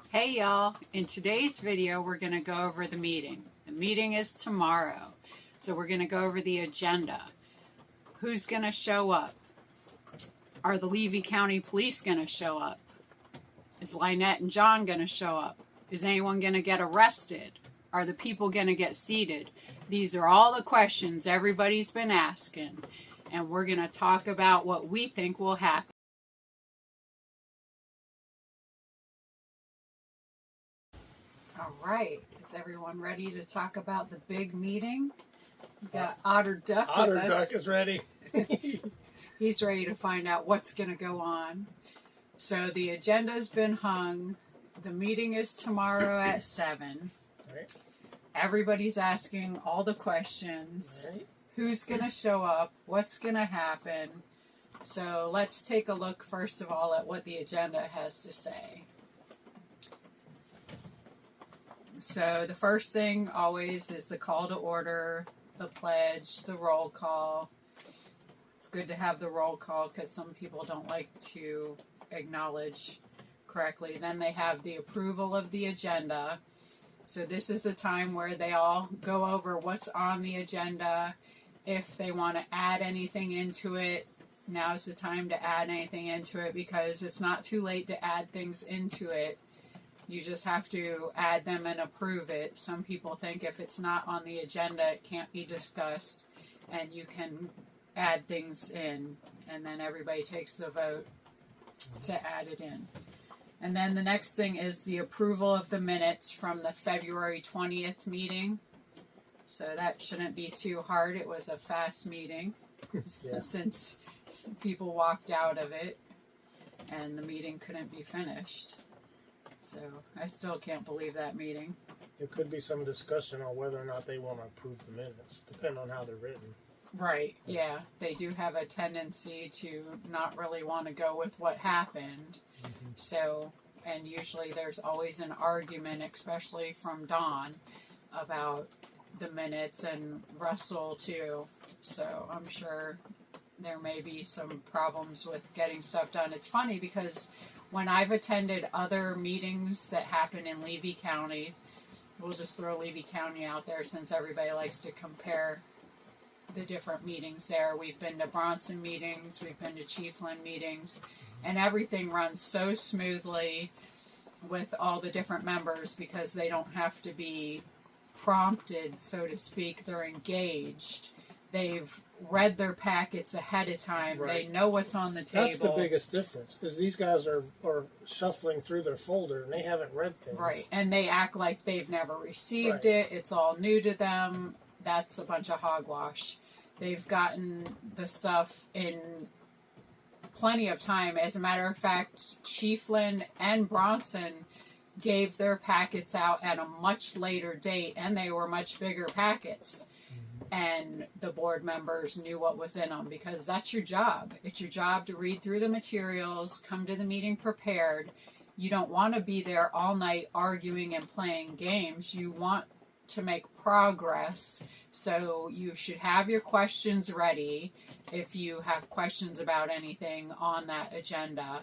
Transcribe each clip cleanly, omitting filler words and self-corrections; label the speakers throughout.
Speaker 1: Hey y'all, in today's video we're going to go over the meeting. The meeting is tomorrow, so we're going to go over the agenda. Who's going to show up? Are the Levy County Police going to show up? Is Lynette and John going to show up? Is anyone going to get arrested? Are the people going to get seated? These are all the questions everybody's been asking, and we're going to talk about what we think will happen. All right, is everyone ready to talk about the big meeting? We got Otter Duck
Speaker 2: Otter
Speaker 1: with us.
Speaker 2: Duck is ready.
Speaker 1: He's ready to find out what's going to go on. So the agenda's been hung. The meeting is tomorrow at 7.
Speaker 2: Right.
Speaker 1: Everybody's asking all the questions.
Speaker 2: Right.
Speaker 1: Who's going to show up? What's going to happen? So let's take a look first of all at what the agenda has to say. So the first thing always is the call to order, the pledge, the roll call. It's good to have the roll call because some people don't like to acknowledge correctly. Then they have the approval of the agenda. So this is the time where they all go over what's on the agenda. If they want to add anything into it, now's the time to add anything into it because it's not too late to add things into it. You just have to add them and approve it. Some people think if it's not on the agenda, it can't be discussed, and you can add things in, and then everybody takes the vote to add it in. And then the next thing is the approval of the minutes from the February 20th meeting. So that shouldn't be too hard. It was a fast meeting since people walked out of it and the meeting couldn't be finished. So I still can't believe that meeting.
Speaker 2: There could be some discussion on whether or not they want to approve the minutes, depending on how they're written.
Speaker 1: Right, yeah. They do have a tendency to not really want to go with what happened. Mm-hmm. So, and usually there's always an argument, especially from Dawn, about the minutes, and Russell too. So I'm sure there may be some problems with getting stuff done. It's funny because when I've attended other meetings that happen in Levy County, we'll just throw Levy County out there since everybody likes to compare the different meetings there. We've been to Bronson meetings, we've been to Chiefland meetings, and everything runs so smoothly with all the different members because they don't have to be prompted, so to speak. They're engaged. They've read their packets ahead of time. Right. They know what's on the table.
Speaker 2: That's the biggest difference, is these guys are shuffling through their folder and they haven't read things.
Speaker 1: Right, and they act like they've never received it. It's all new to them. That's a bunch of hogwash. They've gotten the stuff in plenty of time. As a matter of fact, Chiefland and Bronson gave their packets out at a much later date, and they were much bigger packets. And the board members knew what was in them because that's your job. It's your job to read through the materials, come to the meeting prepared. You don't want to be there all night arguing and playing games. You want to make progress. So you should have your questions ready if you have questions about anything on that agenda.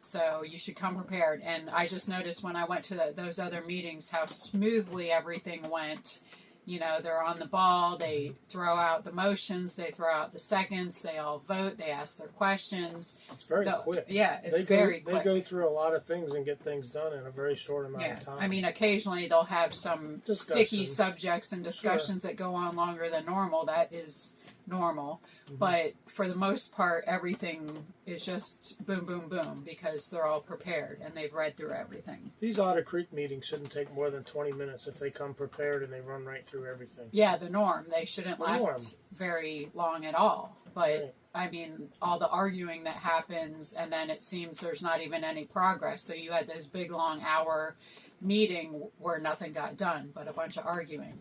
Speaker 1: So you should come prepared. And I just noticed when I went to those other meetings how smoothly everything went. You know, they're on the ball, they throw out the motions, they throw out the seconds, they all vote, they ask their questions.
Speaker 2: It's very quick.
Speaker 1: Yeah, it's very quick.
Speaker 2: They go through a lot of things and get things done in a very short amount of time.
Speaker 1: I mean, occasionally they'll have some sticky subjects and discussions that go on longer than normal. That is normal. Mm-hmm. But for the most part, everything is just boom, boom, boom because they're all prepared and they've read through everything.
Speaker 2: These Otter Creek meetings shouldn't take more than 20 minutes if they come prepared and they run right through everything.
Speaker 1: Yeah, the norm. They shouldn't last very long at all. But, I mean, all the arguing that happens and then it seems there's not even any progress. So you had this big, long hour meeting where nothing got done but a bunch of arguing.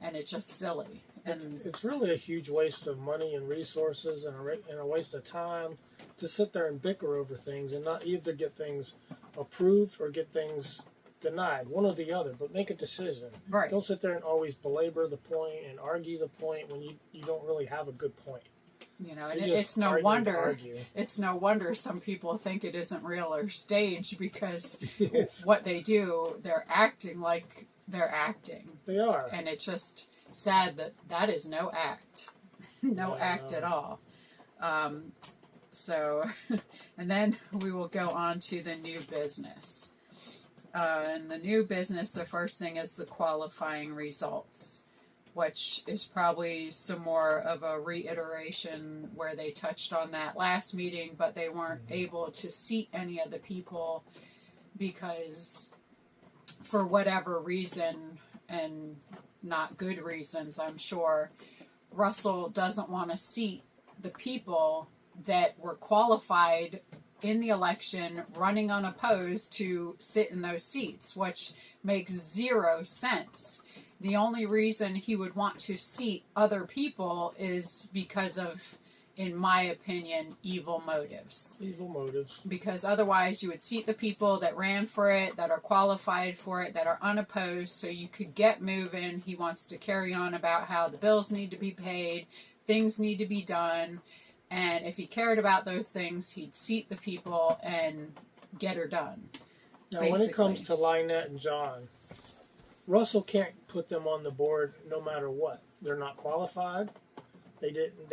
Speaker 1: And it's just silly. And
Speaker 2: it's really a huge waste of money and resources and a waste of time to sit there and bicker over things and not either get things approved or get things denied, one or the other, but make a decision.
Speaker 1: Right.
Speaker 2: Don't sit there and always belabor the point and argue the point when you don't really have a good point.
Speaker 1: You know, and
Speaker 2: They just
Speaker 1: it's no
Speaker 2: argue and
Speaker 1: wonder.
Speaker 2: argue.
Speaker 1: It's no wonder some people think it isn't real or staged, because
Speaker 2: Yes.
Speaker 1: what they do, they're acting like they're acting,
Speaker 2: They are.
Speaker 1: and it's just sad that that is no act, no act at all. So, and then we will go on to the new business. And the new business, the first thing is the qualifying results, which is probably some more of a reiteration where they touched on that last meeting, but they weren't able to seat any of the people because for whatever reason, and not good reasons, I'm sure, Russell doesn't want to seat the people that were qualified in the election running unopposed to sit in those seats, which makes zero sense. The only reason he would want to seat other people is because of, in my opinion, evil motives.
Speaker 2: Evil motives.
Speaker 1: Because otherwise you would seat the people that ran for it, that are qualified for it, that are unopposed, so you could get moving. He wants to carry on about how the bills need to be paid, things need to be done, and if he cared about those things, he'd seat the people and get her done.
Speaker 2: Now, when it comes to Lynette and John, Russell can't put them on the board no matter what. They're not qualified. They didn't.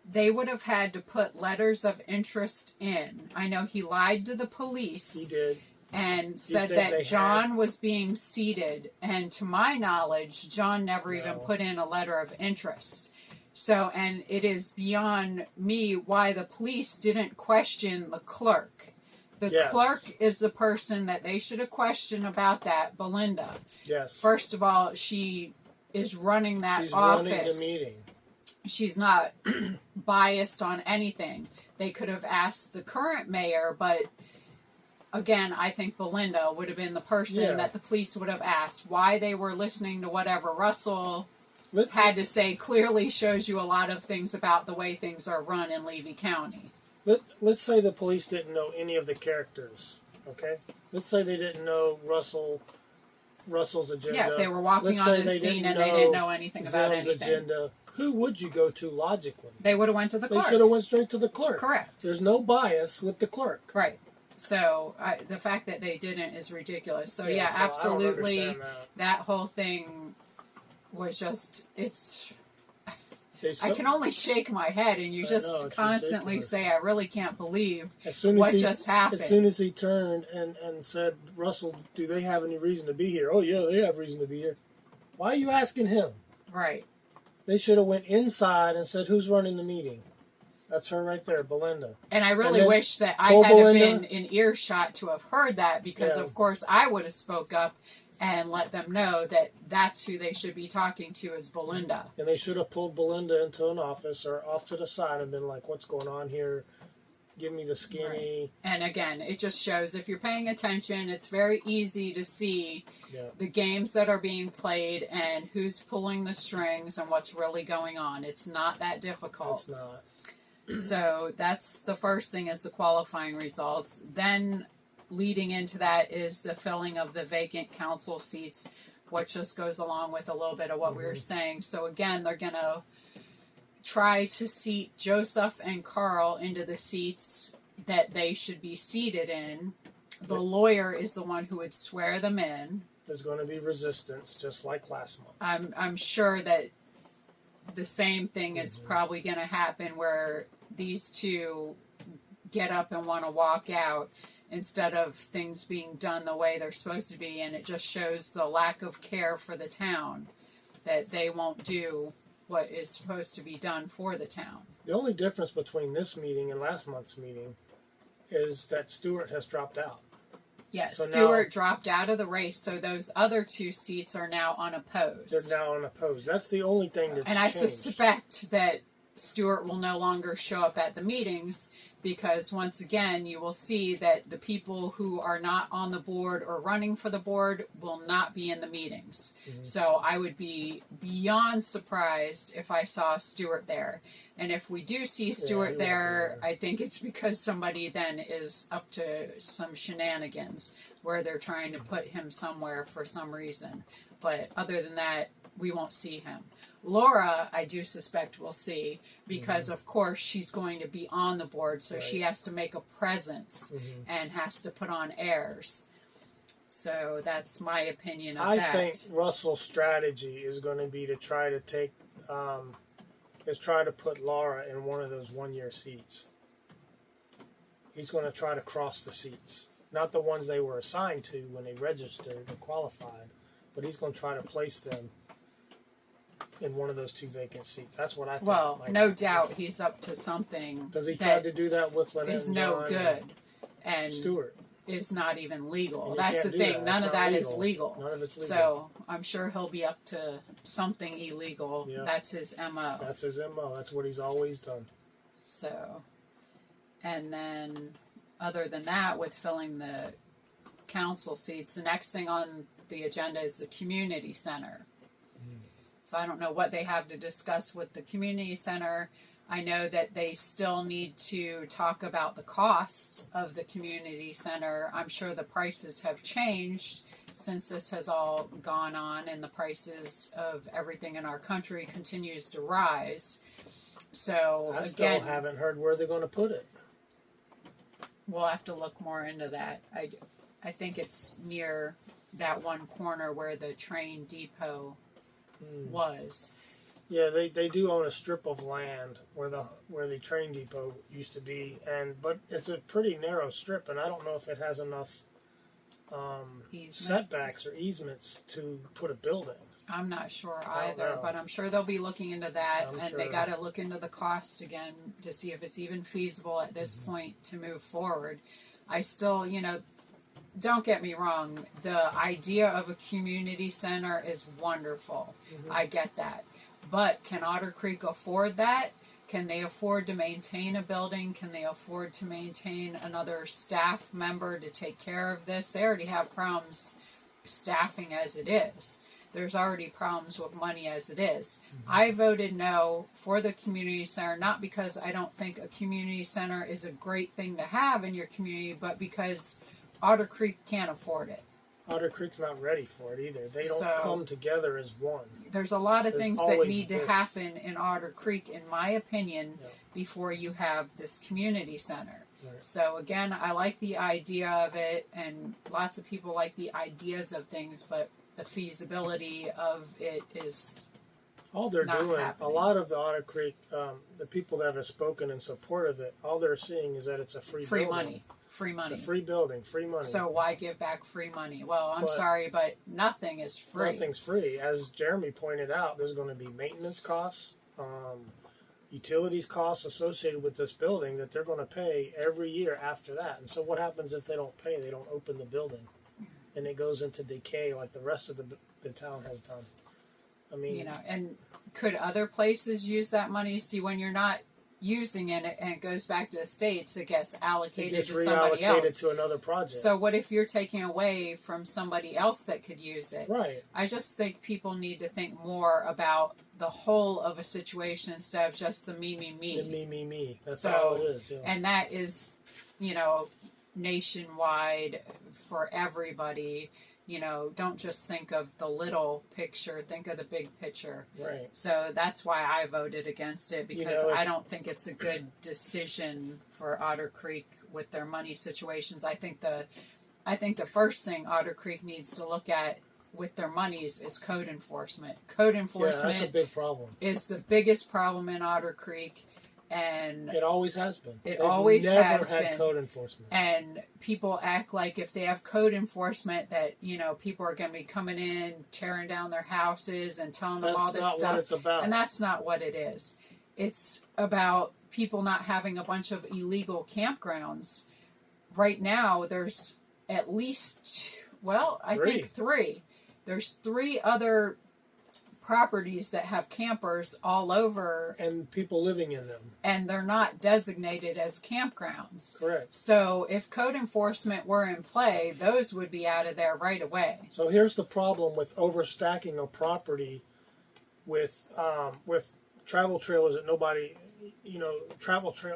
Speaker 1: They would have had to put letters of interest in. I know he lied to the police.
Speaker 2: He did.
Speaker 1: And said that John was being seated. And to my knowledge, John never even put in a letter of interest. So, and it is beyond me why the police didn't question the clerk. The clerk is the person that they should have questioned about that, Belinda.
Speaker 2: Yes.
Speaker 1: First of all, she is running that
Speaker 2: She's
Speaker 1: office.
Speaker 2: Running the meeting.
Speaker 1: She's not biased on anything. They could have asked the current mayor, but again, I think Belinda would have been the person that the police would have asked. Why they were listening to whatever Russell had to say clearly shows you a lot of things about the way things are run in Levy County.
Speaker 2: Let's say the police didn't know any of the characters, okay? Let's say they didn't know Russell's agenda.
Speaker 1: Yeah, if they were walking onto the scene and they didn't know anything about anything.
Speaker 2: Agenda, who would you go to logically?
Speaker 1: They would have went to the clerk.
Speaker 2: They should have went straight to the clerk.
Speaker 1: Correct.
Speaker 2: There's no bias with the clerk.
Speaker 1: Right. So the fact that they didn't is ridiculous. So yeah, so absolutely, that whole thing was just, I can only shake my head, and you just constantly say, I really can't believe what just happened.
Speaker 2: As soon as he turned and said, Russell, do they have any reason to be here? Oh, yeah, they have reason to be here. Why are you asking him?
Speaker 1: Right.
Speaker 2: They should have went inside and said, who's running the meeting? That's her right there, Belinda.
Speaker 1: And I really wish that I had been in earshot to have heard that, because, of course, I would have spoke up and let them know that that's who they should be talking to, is Belinda. And
Speaker 2: they should have pulled Belinda into an office or off to the side and been like, what's going on here? Give me the skinny.
Speaker 1: Right. And again, it just shows, if you're paying attention, it's very easy to see the games that are being played and who's pulling the strings and what's really going on. It's not that difficult.
Speaker 2: It's not.
Speaker 1: So that's the first thing, is the qualifying results. Then leading into that is the filling of the vacant council seats, which just goes along with a little bit of what we were saying. So again, they're going to try to seat Joseph and Carl into the seats that they should be seated in. The lawyer is the one who would swear them in.
Speaker 2: There's going to be resistance, just like last month.
Speaker 1: I'm sure that the same thing is probably going to happen, where these two get up and want to walk out instead of things being done the way they're supposed to be. And it just shows the lack of care for the town, that they won't do what is supposed to be done for the town.
Speaker 2: The only difference between this meeting and last month's meeting is that Stewart has dropped out.
Speaker 1: Yes, so Stewart dropped out of the race, so those other two seats are now unopposed.
Speaker 2: They're now unopposed. That's the only thing that's changed.
Speaker 1: And I suspect that Stewart will no longer show up at the meetings, because once again, you will see that the people who are not on the board or running for the board will not be in the meetings. So I would be beyond surprised if I saw Stewart there. And if we do see Stewart there, I think it's because somebody then is up to some shenanigans where they're trying to put him somewhere for some reason. But other than that, we won't see him. Laura, I do suspect we'll see, because of course she's going to be on the board, so she has to make a presence and has to put on airs. So that's my opinion of that.
Speaker 2: I think Russell's strategy is going to be to try to try to put Laura in one of those 1-year seats. He's going to try to cross the seats. Not the ones they were assigned to when they registered or qualified, but he's going to try to place them in one of those 2 vacant seats. That's what I think.
Speaker 1: Well, no doubt he's up to something.
Speaker 2: Because he tried to do that with Lynette
Speaker 1: is
Speaker 2: and
Speaker 1: no
Speaker 2: John
Speaker 1: good and
Speaker 2: Stewart.
Speaker 1: is not even legal.
Speaker 2: And
Speaker 1: That's the thing. None of that is legal.
Speaker 2: None of it's legal.
Speaker 1: So I'm sure he'll be up to something illegal. Yeah. That's his MO.
Speaker 2: That's his MO. That's what he's always done.
Speaker 1: So, and then other than that, with filling the council seats, the next thing on the agenda is the community center. So I don't know what they have to discuss with the community center. I know that they still need to talk about the costs of the community center. I'm sure the prices have changed since this has all gone on, and the prices of everything in our country continues to rise. So
Speaker 2: I still haven't heard where they're going to put it.
Speaker 1: We'll have to look more into that. I think it's near that one corner where the train depot was.
Speaker 2: Yeah, they do own a strip of land where the train depot used to be, but it's a pretty narrow strip, and I don't know if it has enough setbacks or easements to put a building.
Speaker 1: I'm not sure either, but I'm sure they'll be looking into that, they got to look into the cost again to see if it's even feasible at this point to move forward. I still, don't get me wrong, the idea of a community center is wonderful. I get that. But can Otter Creek afford that? Can they afford to maintain a building? Can they afford to maintain another staff member to take care of this? They already have problems staffing as it is. There's already problems with money as it is. I voted no for the community center, not because I don't think a community center is a great thing to have in your community, but because Otter Creek can't afford it.
Speaker 2: Otter Creek's not ready for it either. They don't come together as one.
Speaker 1: There's a lot of things that need to happen in Otter Creek, in my opinion, before you have this community center. Right. So again, I like the idea of it, and lots of people like the ideas of things, but the feasibility of it is
Speaker 2: all they're
Speaker 1: not
Speaker 2: doing.
Speaker 1: happening.
Speaker 2: A lot of the Otter Creek, the people that have spoken in support of it, all they're seeing is that it's a free building.
Speaker 1: Money. Free money.
Speaker 2: It's a free building, free money.
Speaker 1: So why give back free money? Well, I'm sorry, but nothing is free.
Speaker 2: Nothing's free. As Jeremy pointed out, there's going to be maintenance costs, utilities costs associated with this building that they're going to pay every year after that. And so what happens if they don't pay? They don't open the building. And it goes into decay like the rest of the town has done. I mean...
Speaker 1: and could other places use that money? See, when you're not using it and it goes back to the states, it gets allocated to somebody else.
Speaker 2: To another project.
Speaker 1: So what if you're taking away from somebody else that could use it?
Speaker 2: Right.
Speaker 1: I just think people need to think more about the whole of a situation instead of just the me.
Speaker 2: The me. That's all it is. Yeah.
Speaker 1: And that is, nationwide for everybody. Don't just think of the little picture, think of the big picture.
Speaker 2: Right.
Speaker 1: So that's why I voted against it, because I don't think it's a good decision for Otter Creek with their money situations. I think the first thing Otter Creek needs to look at with their monies is code enforcement. Code enforcement
Speaker 2: that's a big problem.
Speaker 1: Is the biggest problem in Otter Creek. And
Speaker 2: it always has been.
Speaker 1: It always has been.
Speaker 2: Never had code enforcement.
Speaker 1: And people act like if they have code enforcement that, people are going to be coming in, tearing down their houses and telling them all this stuff.
Speaker 2: That's not what it's about.
Speaker 1: And that's not what it is. It's about people not having a bunch of illegal campgrounds. Right now, there's at least, I think 3. There's 3 other properties that have campers all over,
Speaker 2: and people living in them,
Speaker 1: and they're not designated as campgrounds.
Speaker 2: Correct.
Speaker 1: So if code enforcement were in play, those would be out of there right away.
Speaker 2: So here's the problem with overstacking a property with travel trailers that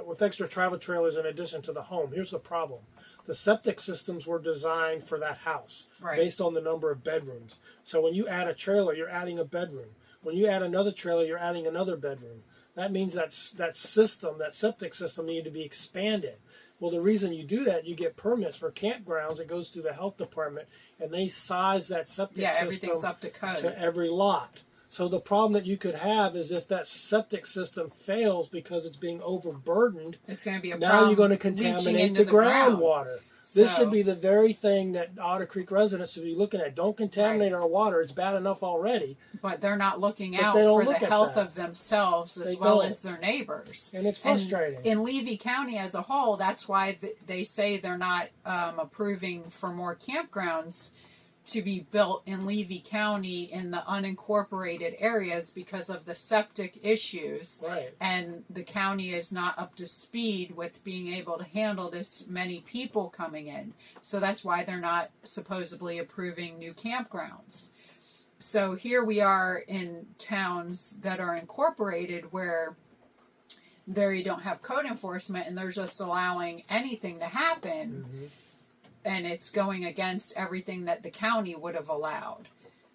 Speaker 2: with extra travel trailers in addition to the home. Here's the problem: the septic systems were designed for that house based on the number of bedrooms. So when you add a trailer, you're adding a bedroom. When you add another trailer, you're adding another bedroom. That means that septic system needed to be expanded. Well, the reason you do that, you get permits for campgrounds. It goes through the health department, and they size that septic system
Speaker 1: everything's up to code
Speaker 2: to every lot. So the problem that you could have is if that septic system fails because it's being overburdened,
Speaker 1: it's going to be a
Speaker 2: now
Speaker 1: problem.
Speaker 2: you're going to contaminate the groundwater. This should be the very thing that Otter Creek residents should be looking at. Don't contaminate our water. It's bad enough already.
Speaker 1: But they're not looking out for the health of themselves as well as their neighbors.
Speaker 2: And it's frustrating.
Speaker 1: And in Levy County as a whole, that's why they say they're not approving for more campgrounds to be built in Levy County in the unincorporated areas because of the septic issues.
Speaker 2: Right.
Speaker 1: And the county is not up to speed with being able to handle this many people coming in. So that's why they're not supposedly approving new campgrounds. So here we are in towns that are incorporated where there you don't have code enforcement and they're just allowing anything to happen. Mm-hmm. And it's going against everything that the county would have allowed.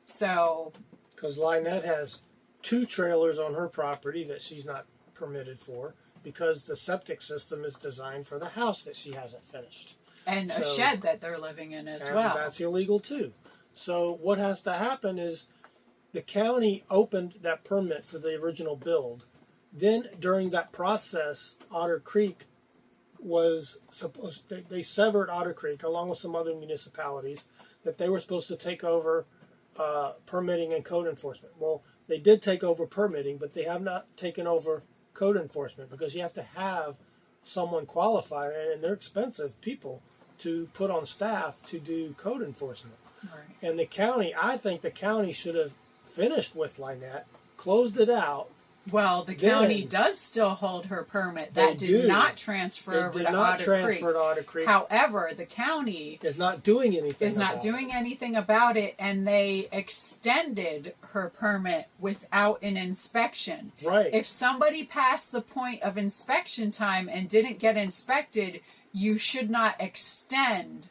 Speaker 1: So,
Speaker 2: because Lynette has 2 trailers on her property that she's not permitted for because the septic system is designed for the house that she hasn't finished.
Speaker 1: And a shed that they're living in as well.
Speaker 2: And that's illegal too. So what has to happen is the county opened that permit for the original build. Then during that process, Otter Creek was supposed, they severed Otter Creek along with some other municipalities that they were supposed to take over permitting and code enforcement. Well, they did take over permitting, but they have not taken over code enforcement because you have to have someone qualified, and they're expensive people to put on staff to do code enforcement. Right. And the county, I think the county should have finished with Lynette, closed it out.
Speaker 1: Well, the county does still hold her permit. That did not transfer over to Otter Creek. However, the county
Speaker 2: is not doing
Speaker 1: anything about it, and they extended her permit without an inspection.
Speaker 2: Right.
Speaker 1: If somebody passed the point of inspection time and didn't get inspected, you should not extend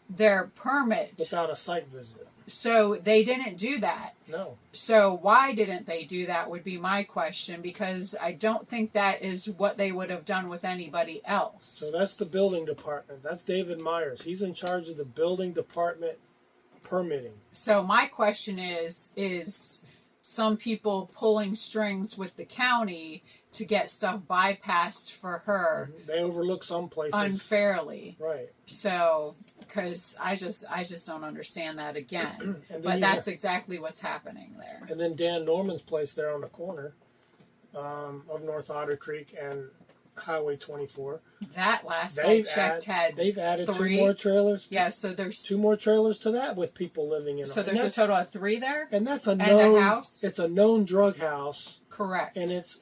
Speaker 1: their permit
Speaker 2: without a site visit.
Speaker 1: So they didn't do that.
Speaker 2: No.
Speaker 1: So why didn't they do that would be my question, because I don't think that is what they would have done with anybody else.
Speaker 2: So that's the building department. That's David Myers. He's in charge of the building department permitting.
Speaker 1: So my question is some people pulling strings with the county to get stuff bypassed for her.
Speaker 2: They overlook some places
Speaker 1: unfairly.
Speaker 2: Right.
Speaker 1: So, because I just don't understand that again. But that's exactly what's happening there.
Speaker 2: And then Dan Norman's place there on the corner of North Otter Creek and Highway 24.
Speaker 1: That last I checked
Speaker 2: they've added
Speaker 1: 3
Speaker 2: 2 more trailers.
Speaker 1: Yeah, so there's
Speaker 2: 2 more trailers to that with people living in.
Speaker 1: So there's a total of 3 there.
Speaker 2: And that's a
Speaker 1: known house.
Speaker 2: It's a known drug house.
Speaker 1: Correct.
Speaker 2: And it's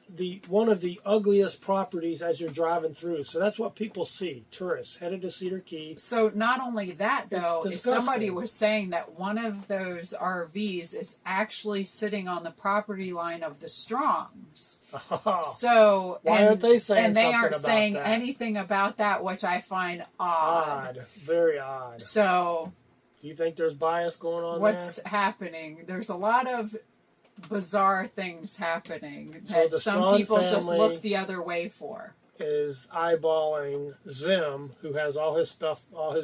Speaker 2: one of the ugliest properties as you're driving through. So that's what people see. Tourists headed to Cedar Key.
Speaker 1: So not only that, though, is somebody was saying that one of those RVs is actually sitting on the property line of the Strongs. So
Speaker 2: why aren't they saying
Speaker 1: and they
Speaker 2: something
Speaker 1: aren't
Speaker 2: about
Speaker 1: saying
Speaker 2: that?
Speaker 1: Anything about that, which I find odd.
Speaker 2: Very odd.
Speaker 1: So
Speaker 2: do you think there's bias going on
Speaker 1: what's happening? There's a lot of bizarre things happening that some people just look the other way for.
Speaker 2: Is eyeballing Zim, who has all his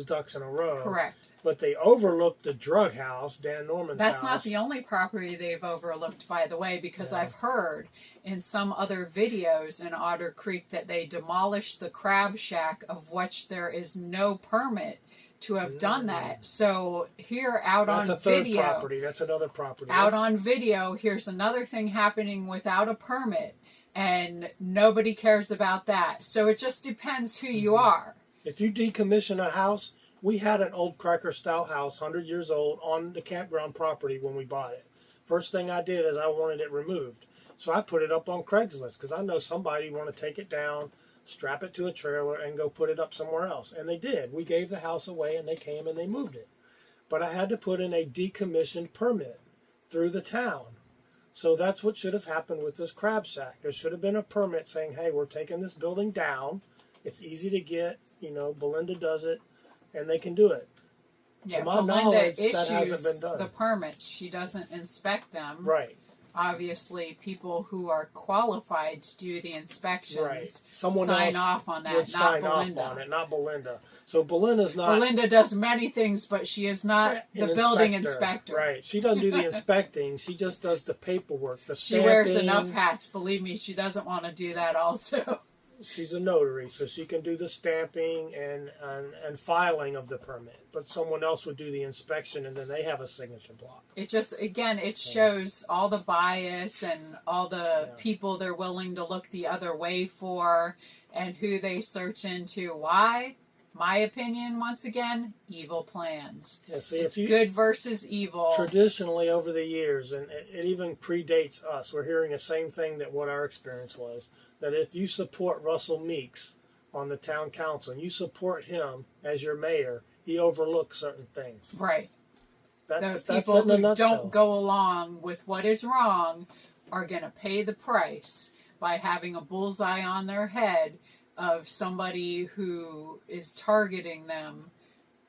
Speaker 2: ducks in a row.
Speaker 1: Correct.
Speaker 2: But they overlooked the drug house, Dan Norman's house.
Speaker 1: That's not the only property they've overlooked, by the way, because I've heard in some other videos in Otter Creek that they demolished the crab shack, of which there is no permit to have done that. So here out on video. That's a third
Speaker 2: property. That's another property.
Speaker 1: On video, here's another thing happening without a permit, and nobody cares about that. So it just depends who you are.
Speaker 2: If you decommission a house, we had an old Cracker style house, 100 years old, on the campground property when we bought it. First thing I did is I wanted it removed. So I put it up on Craigslist because I know somebody want to take it down, strap it to a trailer, and go put it up somewhere else. And they did. We gave the house away, and they came and they moved it. But I had to put in a decommissioned permit through the town. So that's what should have happened with this crab shack. There should have been a permit saying, hey, we're taking this building down. It's easy to get. Belinda does it, and they can do it.
Speaker 1: Yeah,
Speaker 2: to my
Speaker 1: Belinda
Speaker 2: knowledge, that
Speaker 1: issues
Speaker 2: hasn't been done.
Speaker 1: the permits. She doesn't inspect them.
Speaker 2: Right.
Speaker 1: Obviously, people who are qualified to do the inspections
Speaker 2: Right. Someone
Speaker 1: sign
Speaker 2: else
Speaker 1: off on that,
Speaker 2: would
Speaker 1: not
Speaker 2: sign
Speaker 1: Belinda.
Speaker 2: off on it, not Belinda. So Belinda's not.
Speaker 1: Belinda does many things, but she is not the
Speaker 2: an
Speaker 1: building inspector.
Speaker 2: Right. She doesn't do the inspecting. She just does the paperwork, the
Speaker 1: She
Speaker 2: stamping.
Speaker 1: wears enough hats. Believe me, she doesn't want to do that also.
Speaker 2: She's a notary, so she can do the stamping and filing of the permit. But someone else would do the inspection, and then they have a signature block.
Speaker 1: It just, again, it shows all the bias and all the people they're willing to look the other way for and who they search into. Why? My opinion, once again, evil plans.
Speaker 2: Yeah, see,
Speaker 1: It's good versus evil.
Speaker 2: Traditionally, over the years, and it even predates us, we're hearing the same thing that what our experience was, that if you support Russell Meeks on the town council and you support him as your mayor, he overlooks certain things.
Speaker 1: Right.
Speaker 2: That's
Speaker 1: people
Speaker 2: in a
Speaker 1: who
Speaker 2: nutshell.
Speaker 1: don't go along with what is wrong are going to pay the price by having a bullseye on their head of somebody who is targeting them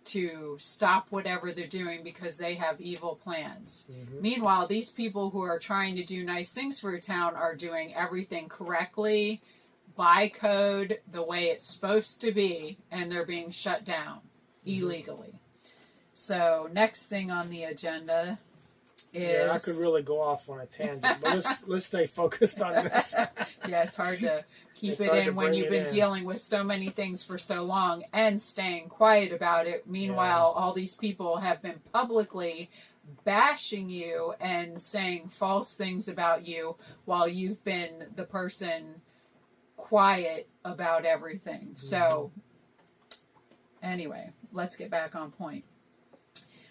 Speaker 1: to stop whatever they're doing because they have evil plans.
Speaker 2: Mm-hmm.
Speaker 1: Meanwhile, these people who are trying to do nice things for a town are doing everything correctly, by code, the way it's supposed to be, and they're being shut down illegally. So, next thing on the agenda is...
Speaker 2: Yeah, I could really go off on a tangent, but let's stay focused on this.
Speaker 1: Yeah, it's hard to keep it in when you've been dealing with so many things for so long and staying quiet about it. Meanwhile, all these people have been publicly bashing you and saying false things about you while you've been the person quiet about everything. Mm-hmm. So, anyway, let's get back on point.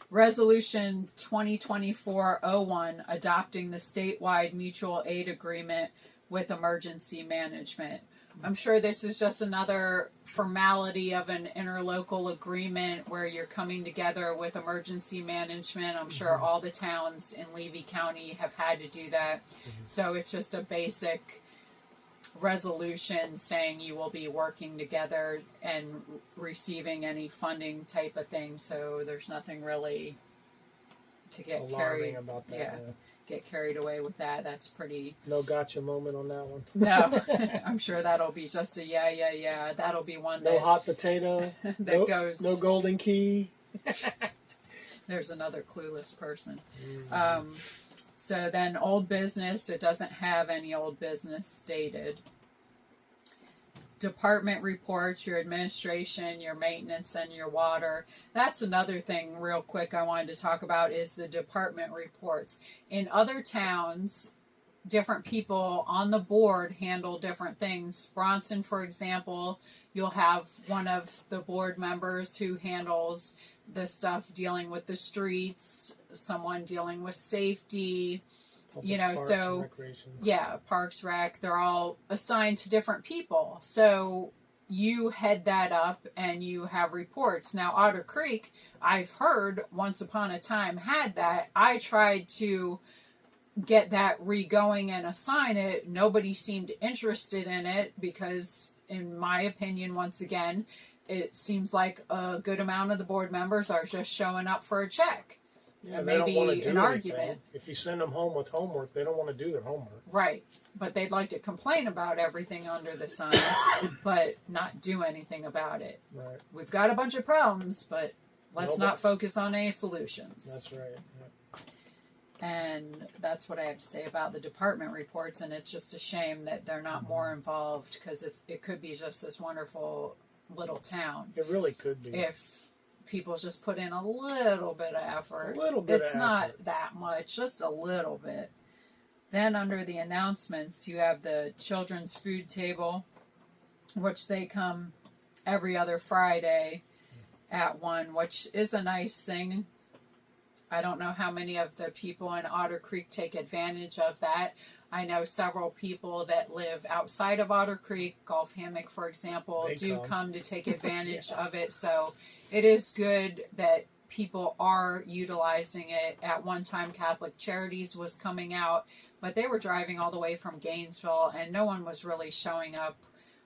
Speaker 1: Resolution 2024-01, adopting the statewide mutual aid agreement with emergency management. I'm sure this is just another formality of an interlocal agreement where you're coming together with emergency management. I'm sure all the towns in Levy County have had to do that. So it's just a basic resolution saying you will be working together and receiving any funding type of thing. So there's nothing really to get carried
Speaker 2: about that.
Speaker 1: Yeah. Get carried away with that. That's pretty...
Speaker 2: No gotcha moment on that one.
Speaker 1: No. I'm sure that'll be just a yeah. That'll be one
Speaker 2: no hot potato.
Speaker 1: that goes...
Speaker 2: No golden key.
Speaker 1: There's another clueless person. So then old business, it doesn't have any old business stated. Department reports, your administration, your maintenance, and your water. That's another thing real quick I wanted to talk about is the department reports. In other towns, different people on the board handle different things. Bronson, for example, you'll have one of the board members who handles the stuff dealing with the streets, someone dealing with safety, so Parks Rec, they're all assigned to different people. So you head that up and you have reports. Now, Otter Creek, I've heard once upon a time had that. I tried to get that re-going and assign it. Nobody seemed interested in it because, in my opinion, once again, it seems like a good amount of the board members are just showing up for a check.
Speaker 2: Yeah,
Speaker 1: and
Speaker 2: they
Speaker 1: maybe
Speaker 2: don't want to do
Speaker 1: an
Speaker 2: anything.
Speaker 1: argument.
Speaker 2: If you send them home with homework, they don't want to do their homework.
Speaker 1: Right. But they'd like to complain about everything under the sun, but not do anything about it.
Speaker 2: Right.
Speaker 1: We've got a bunch of problems, but let's not focus on any solutions.
Speaker 2: That's right. Yeah.
Speaker 1: And that's what I have to say about the department reports, and it's just a shame that they're not more involved because it could be just this wonderful little town.
Speaker 2: It really could be.
Speaker 1: If people just put in a little bit of effort.
Speaker 2: It's
Speaker 1: not that much, just a little bit. Then under the announcements, you have the children's food table, which they come every other Friday at 1, which is a nice thing. I don't know how many of the people in Otter Creek take advantage of that. I know several people that live outside of Otter Creek, Gulf Hammock, for example, do come to take advantage of it. So it is good that people are utilizing it. At one time, Catholic Charities was coming out but they were driving all the way from Gainesville and no one was really showing up,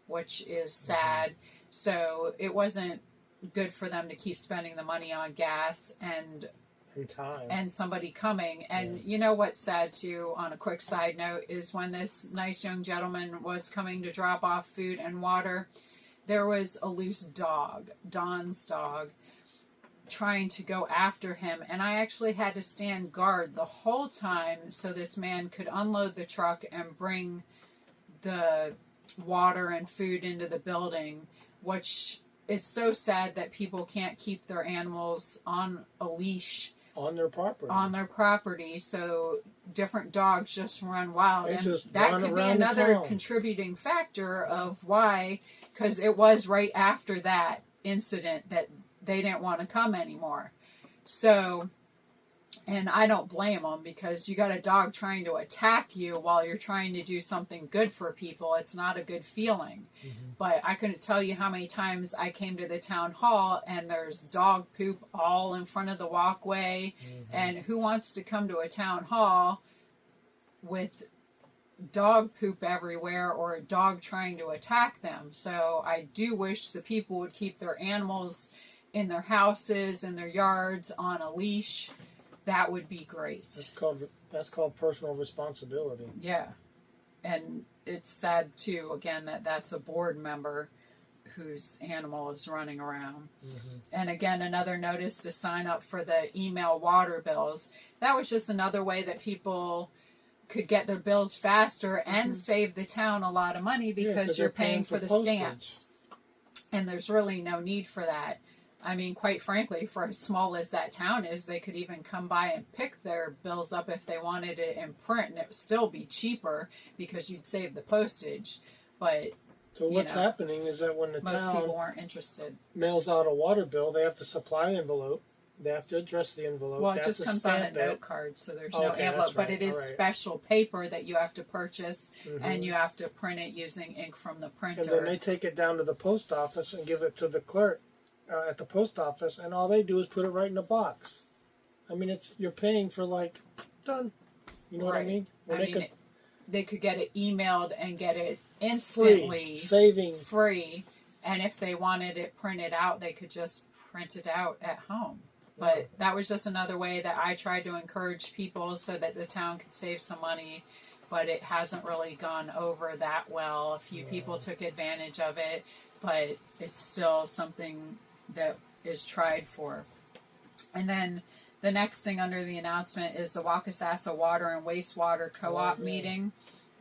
Speaker 1: which is sad. So it wasn't good for them to keep spending the money on gas and
Speaker 2: time
Speaker 1: and somebody coming. And you know what's sad too, on a quick side note, is when this nice young gentleman was coming to drop off food and water, there was a loose dog, Don's dog, trying to go after him, and I actually had to stand guard the whole time so this man could unload the truck and bring the water and food into the building, which is so sad that people can't keep their animals on a leash
Speaker 2: on their property. So different dogs just run wild, and that could be another contributing factor of why, because it was right after that incident that they didn't want to come anymore. So, and I don't blame them, because you got a dog trying to attack you while you're trying to do something good for people. It's not a good feeling. But I couldn't tell you how many times I came to the town hall and there's dog poop all in front of the walkway. And who wants to come to a town hall with dog poop everywhere or a dog trying to attack them? So I do wish the people would keep their animals in their houses, in their yards, on a leash. That would be great. That's called personal responsibility.
Speaker 1: Yeah. And it's sad too, again, that that's a board member whose animal is running around. And again, another notice to sign up for the email water bills. That was just another way that people could get their bills faster and save the town a lot of money, because you're paying for the stamps. And there's really no need for that. I mean, quite frankly, for as small as that town is, they could even come by and pick their bills up if they wanted it in print, and it would still be cheaper because you'd save the postage. But
Speaker 2: so what's happening is that when the
Speaker 1: most
Speaker 2: town
Speaker 1: people weren't interested.
Speaker 2: Mails out a water bill, they have to supply an envelope. They have to address the envelope.
Speaker 1: Well, it just comes on a note card, so there's no envelope. But it is special paper that you have to purchase, and you have to print it using ink from the printer.
Speaker 2: And then they take it down to the post office and give it to the clerk at the post office, and all they do is put it right in a box. I mean, you're paying for done. You know what I mean?
Speaker 1: They could get it emailed and get it instantly,
Speaker 2: saving
Speaker 1: free. And if they wanted it printed out, they could just print it out at home. But that was just another way that I tried to encourage people so that the town could save some money. But it hasn't really gone over that well. A few people took advantage of it, but it's still something that is tried for. And then the next thing under the announcement is the Wakasasa Water and Wastewater Co-op meeting,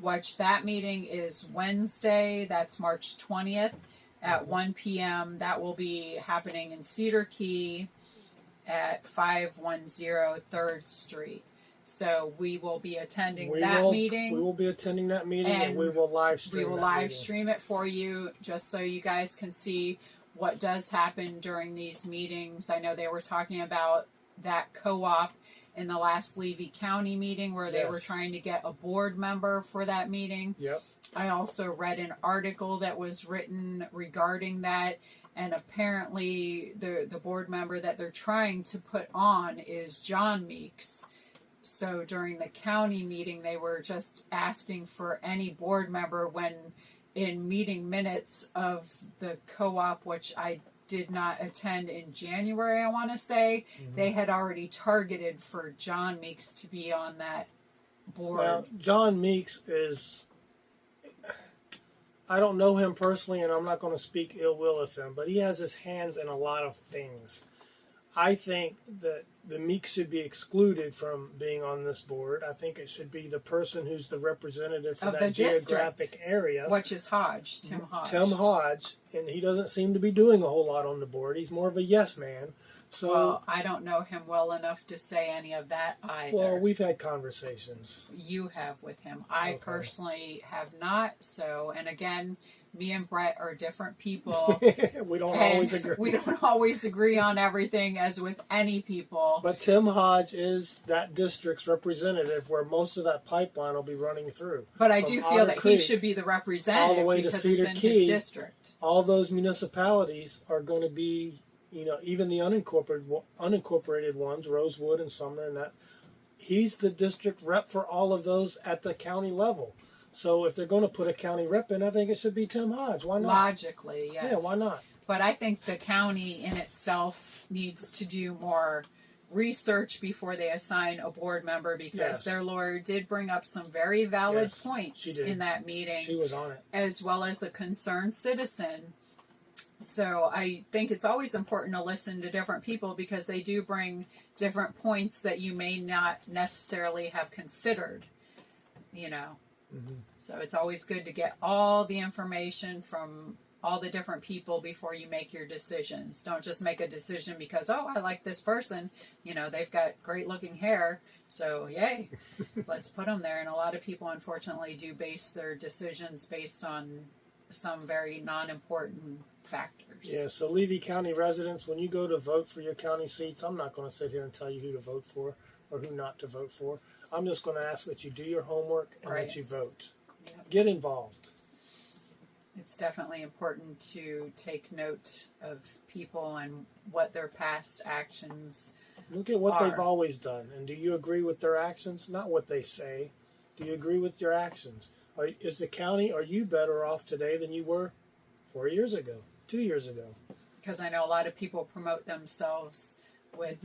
Speaker 1: which that meeting is Wednesday. That's March 20th at 1 p.m. That will be happening in Cedar Key at 510 3rd Street. So we will be attending that meeting.
Speaker 2: We will be attending that meeting, and we will live stream.
Speaker 1: We will live stream it for you, just so you guys can see what does happen during these meetings. I know they were talking about that co-op in the last Levy County meeting, where they were trying to get a board member for that meeting.
Speaker 2: Yep.
Speaker 1: I also read an article that was written regarding that, and apparently the board member that they're trying to put on is John Meeks. So during the county meeting, they were just asking for any board member, when in meeting minutes of the co-op, which I did not attend in January, I want to say, they had already targeted for John Meeks to be on that board.
Speaker 2: Well, John Meeks is, I don't know him personally, and I'm not going to speak ill will of him, but he has his hands in a lot of things. I think that the Meeks should be excluded from being on this board. I think it should be the person who's the representative for that geographic area.
Speaker 1: Which is Hodge, Tim Hodge.
Speaker 2: Tim Hodge, and he doesn't seem to be doing a whole lot on the board. He's more of a yes man. So,
Speaker 1: well, I don't know him well enough to say any of that either.
Speaker 2: Well, we've had conversations.
Speaker 1: You have with him. I personally have not. So, and again, me and Brett are different people.
Speaker 2: We don't always agree.
Speaker 1: We don't always agree on everything, as with any people.
Speaker 2: But Tim Hodge is that district's representative, where most of that pipeline will be running through.
Speaker 1: But I do feel that he should be the representative,
Speaker 2: all the way
Speaker 1: because
Speaker 2: to Cedar
Speaker 1: it's in
Speaker 2: Key,
Speaker 1: his district.
Speaker 2: All those municipalities are going to be, even the unincorporated ones, Rosewood and Sumner, and that. he's the district rep for all of those at the county level. So if they're going to put a county rep in, I think it should be Tim Hodge. Why not?
Speaker 1: Logically, yes.
Speaker 2: Yeah, why not?
Speaker 1: But I think the county in itself needs to do more research before they assign a board member, because their lawyer did bring up some very valid points in that meeting.
Speaker 2: She was on it.
Speaker 1: As well as a concerned citizen. So I think it's always important to listen to different people, because they do bring different points that you may not necessarily have considered, you know.
Speaker 2: Mm-hmm.
Speaker 1: So it's always good to get all the information from all the different people before you make your decisions. Don't just make a decision because, oh, I like this person. You know, they've got great looking hair, so yay, let's put them there. And a lot of people, unfortunately, do base their decisions based on some very non-important factors.
Speaker 2: Yeah, so Levy County residents, when you go to vote for your county seats, I'm not going to sit here and tell you who to vote for or who not to vote for. I'm just going to ask that you do your homework and that you vote. Yep. Get involved.
Speaker 1: It's definitely important to take note of people and what their past actions
Speaker 2: Look at what they've always done. And do you agree with their actions? Not what they say. Do you agree with your actions? Is the county, are you better off today than you were 4 years ago, 2 years ago?
Speaker 1: Because I know a lot of people promote themselves with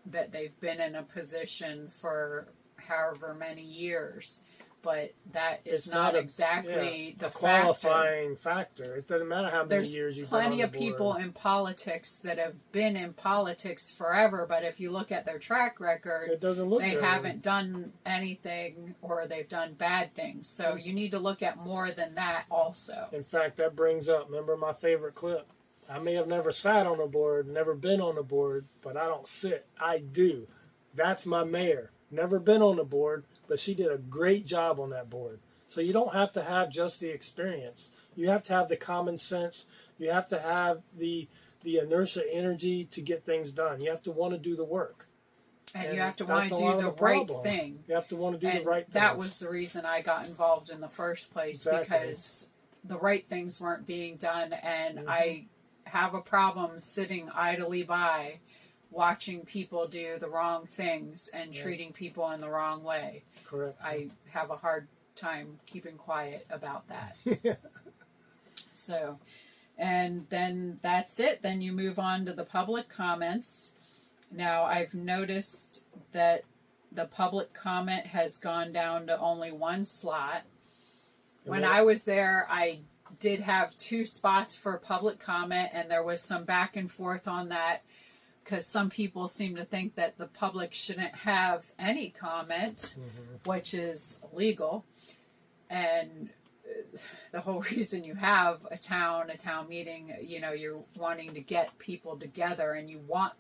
Speaker 1: that they've been in a position for however many years. But that is not exactly the
Speaker 2: qualifying factor. It doesn't matter how many years you've been on the board.
Speaker 1: There's plenty of people in politics that have been in politics forever, but if you look at their track record,
Speaker 2: it doesn't look
Speaker 1: they
Speaker 2: good.
Speaker 1: haven't done anything, or they've done bad things. So you need to look at more than that also.
Speaker 2: In fact, that brings up, remember my favorite clip? I may have never sat on a board, never been on a board, but I don't sit. I do. That's my mayor. Never been on a board, but she did a great job on that board. So you don't have to have just the experience. You have to have the common sense. You have to have the inertia energy to get things done. You have to want to do the work.
Speaker 1: And you have to want to do the right thing.
Speaker 2: You have to want to do the right thing.
Speaker 1: That was the reason I got involved in the first place, because the right things weren't being done. And I have a problem sitting idly by watching people do the wrong things and treating people in the wrong way.
Speaker 2: Correct.
Speaker 1: I have a hard time keeping quiet about that. So, and then that's it. Then you move on to the public comments. Now, I've noticed that the public comment has gone down to only one slot. When I was there, I did have 2 spots for public comment, and there was some back and forth on that, because some people seem to think that the public shouldn't have any comment, which is illegal. And the whole reason you have a town meeting, you know, you're wanting to get people together, and you want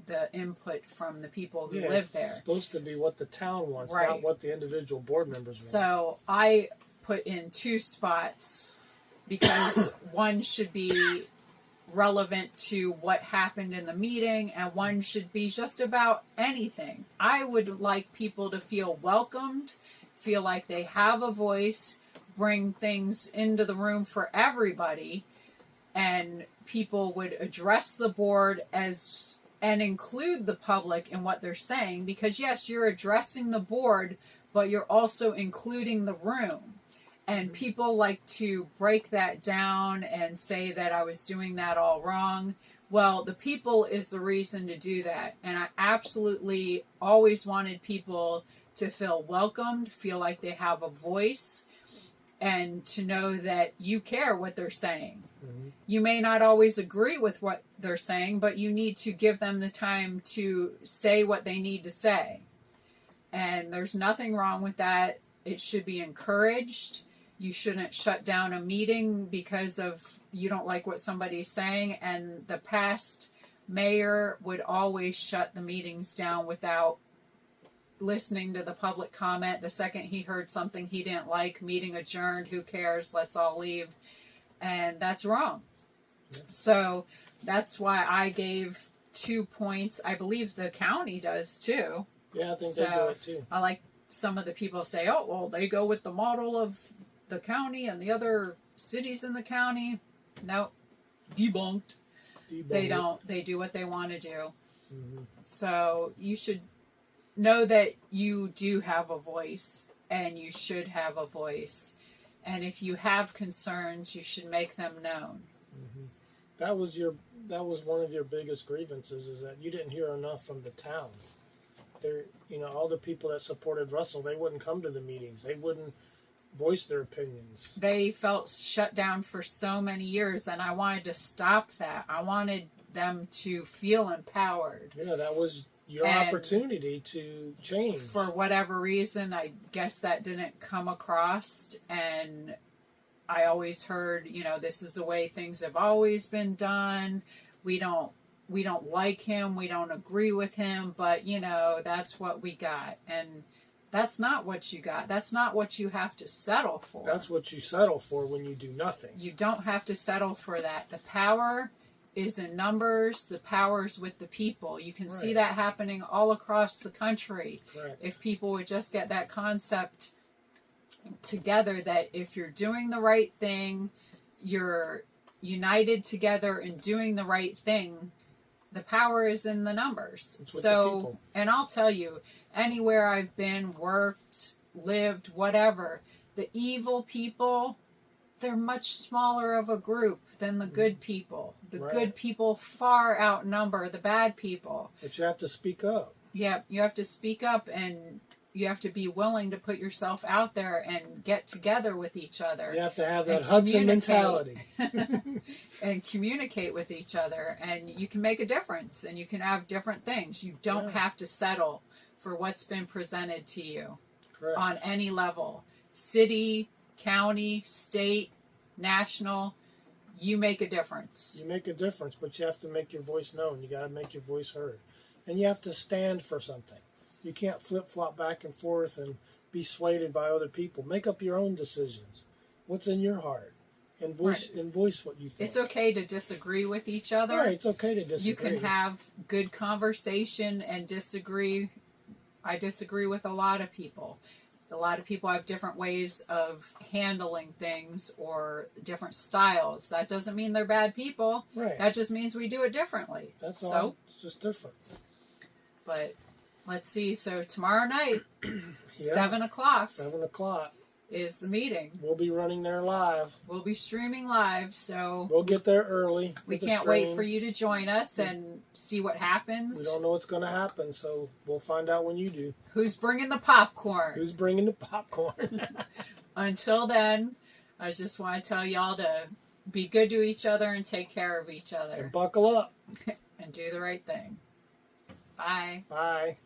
Speaker 1: the input from the people who live there.
Speaker 2: It's supposed to be what the town wants, not what the individual board members want.
Speaker 1: So I put in 2 spots, because one should be relevant to what happened in the meeting, and one should be just about anything. I would like people to feel welcomed, feel like they have a voice, bring things into the room for everybody, and people would address the board and include the public in what they're saying, because yes, you're addressing the board, but you're also including the room. And people like to break that down and say that I was doing that all wrong. Well, the people is the reason to do that. And I absolutely always wanted people to feel welcomed, feel like they have a voice, and to know that you care what they're saying. You may not always agree with what they're saying, but you need to give them the time to say what they need to say. And there's nothing wrong with that. It should be encouraged. You shouldn't shut down a meeting because of you don't like what somebody's saying. And the past mayor would always shut the meetings down without listening to the public comment. The second he heard something he didn't like, meeting adjourned, who cares, let's all leave. And that's wrong. Yeah. So that's why I gave 2 points. I believe the county does too.
Speaker 2: Yeah, I think they do it too.
Speaker 1: I like some of the people say, oh, well, they go with the model of the county and the other cities in the county. Nope. Debunked. They don't. They do what they want to do. So you should know that you do have a voice, and you should have a voice. And if you have concerns, you should make them known.
Speaker 2: Mm-hmm. That was one of your biggest grievances, is that you didn't hear enough from the town. There, all the people that supported Russell, they wouldn't come to the meetings. They wouldn't voice their opinions.
Speaker 1: They felt shut down for so many years, and I wanted to stop that. I wanted them to feel empowered.
Speaker 2: Yeah, that was your opportunity to change.
Speaker 1: For whatever reason, I guess that didn't come across, and I always heard, this is the way things have always been done. We don't like him, we don't agree with him, but that's what we got. And that's not what you got. That's not what you have to settle for.
Speaker 2: That's what you settle for when you do nothing.
Speaker 1: You don't have to settle for that. The power is in numbers. The power's with the people. You can see that happening all across the country.
Speaker 2: Correct.
Speaker 1: If people would just get that concept together, that if you're doing the right thing, you're united together in doing the right thing, the power is in the numbers. So, and I'll tell you, anywhere I've been, worked, lived, whatever, the evil people, they're much smaller of a group than the good people. The good people far outnumber the bad people.
Speaker 2: But you have to speak up.
Speaker 1: Yeah, you have to speak up, and you have to be willing to put yourself out there and get together with each other.
Speaker 2: You have to have that Hudson mentality.
Speaker 1: And communicate with each other, and you can make a difference, and you can have different things. You don't have to settle for what's been presented to you.
Speaker 2: Correct.
Speaker 1: On any level. City, county, state, national, you make a difference.
Speaker 2: You make a difference, but you have to make your voice known. You got to make your voice heard. And you have to stand for something. You can't flip-flop back and forth and be swayed by other people. Make up your own decisions. What's in your heart? And voice what you think.
Speaker 1: It's okay to disagree with each other.
Speaker 2: Right, it's okay to disagree.
Speaker 1: You can have good conversation and disagree. I disagree with a lot of people. A lot of people have different ways of handling things or different styles. That doesn't mean they're bad people.
Speaker 2: Right.
Speaker 1: That just means we do it differently.
Speaker 2: That's all. It's just different.
Speaker 1: But let's see. So tomorrow night, 7 o'clock.
Speaker 2: 7 o'clock.
Speaker 1: Is the meeting.
Speaker 2: We'll be running there live.
Speaker 1: We'll be streaming live, so
Speaker 2: we'll get there early.
Speaker 1: We can't wait for you to join us and see what happens.
Speaker 2: We don't know what's going to happen, so we'll find out when you do.
Speaker 1: Who's bringing the popcorn?
Speaker 2: Who's bringing the popcorn?
Speaker 1: Until then, I just want to tell y'all to be good to each other and take care of each other.
Speaker 2: And buckle up.
Speaker 1: And do the right thing. Bye.
Speaker 2: Bye.